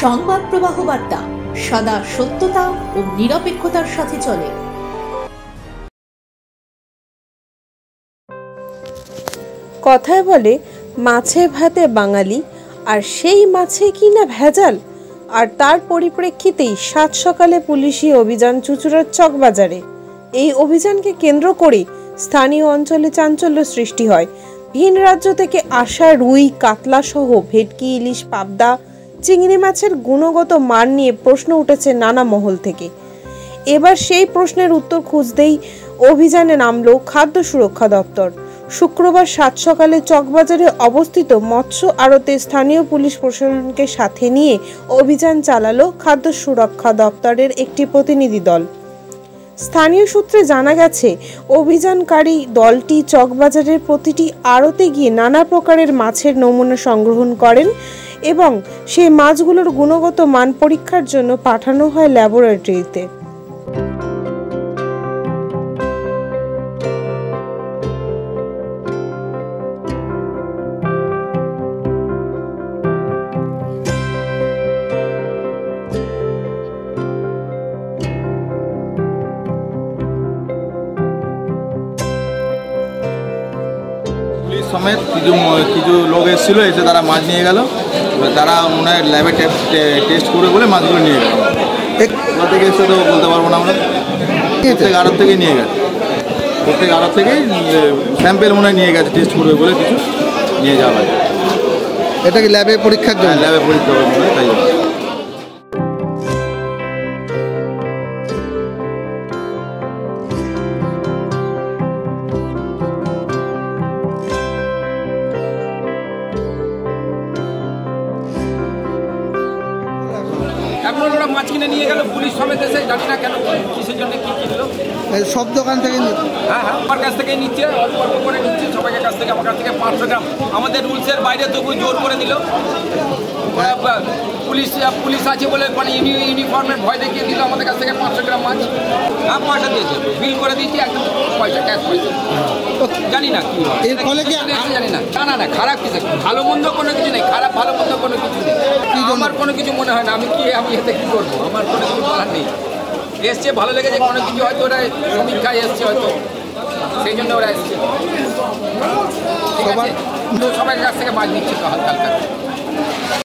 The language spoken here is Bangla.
সংবাদ প্রবাহ বার্তা সদা সত্যতা ও নিরপেক্ষতার সাথে চলে। কথায় বলে মাছে ভাতে বাঙালি, আর সেই মাছে কিনা ভেজাল। আর তার পরিপ্রেক্ষিতেই সাত সকালে পুলিশি অভিযান চুঁচুড়ার চকবাজারে। এই অভিযানকে কেন্দ্র করে স্থানীয় অঞ্চলে চাঞ্চল্য সৃষ্টি হয়। ভিন রাজ্য থেকে আসা রুই, কাতলা সহ ভেটকি, ইলিশ, পাবদা, চিংড়ি মাছের গুণগত মান নিয়ে প্রশ্ন উঠেছে নানা মহল থেকে। এবার সেই প্রশ্নের উত্তর খুঁজতেই অভিযানে নামলো খাদ্য সুরক্ষা দপ্তর। শুক্রবার সাত সকালে চকবাজারে অবস্থিত মৎস্য আড়তে স্থানীয় পুলিশ প্রশাসনকে সাথে নিয়ে অভিযান চালালো খাদ্য সুরক্ষা দপ্তরের একটি প্রতিনিধি দল। স্থানীয় সূত্রে জানা গেছে, অভিযানকারী দলটি চকবাজারের প্রতিটি আড়তে গিয়ে নানা প্রকারের মাছের নমুনা সংগ্রহণ করেন এবং সেই মাছগুলোর গুণগত মান পরীক্ষার জন্য পাঠানো হয় ল্যাবরেটরিতে। সমেত কিছু লোক এসেছিল, এসে তারা মাছ নিয়ে গেল। তারা মনে হয় ল্যাবে টেস্ট করে বলে মাছগুলো নিয়ে গেল। কোথা থেকে এসে তো বলতে পারবো না আমরা। প্রত্যেক আড়ত থেকে নিয়ে গেছে, প্রত্যেক আড়ত থেকেই স্যাম্পেল মনে হয় নিয়ে গেছে, টেস্ট করবে বলে কিছু নিয়ে যাওয়া হয়। এটা কি ল্যাবে পরীক্ষার জন্য? ল্যাবে পরীক্ষা হবে মনে হয়, তাই জন্য। এখন ওরা মাছ কিনে নিয়ে গেল, পুলিশ সমেত এসে, জানি না কেন কিসের জন্য কী কিনলো। সব দোকান থেকে? হ্যাঁ, আমার কাছ থেকেই নিচ্ছে, অল্প অল্প করে নিচ্ছে সবাইকার কাছ থেকে। আমার কাছ থেকে 500 গ্রাম, আমাদের রুলসের বাইরে তবু জোর করে দিল। পুলিশ আছে বলে মানে ইউনিফর্মের ভয় দেখিয়ে দিল আমাদের কাছ থেকে 500 গ্রাম মাছ। হ্যাঁ, পয়সা দিয়েছে, বিল করে দিয়েছি, একদম পয়সা, ক্যাশ পয়সা। জানি না কি এর ফলে কি জানি না। না খারাপ কিছু, ভালো মন্দ কোনো কিছু নেই, খারাপ ভালো মন্দ কোনো কিছু নেই। আমার কোনো কিছু মনে হয় না। আমি এতে কী করবো, আমার কোনো কিছু বলার নেই। এসছে, ভালো লেগেছে, কোনো কিছু হয়তো ওরা সমীক্ষায় এসছে, হয়তো সেই জন্য ওরা এসছে। সবার কাছ থেকে মাছ নিচ্ছে তো হালকা হালকা।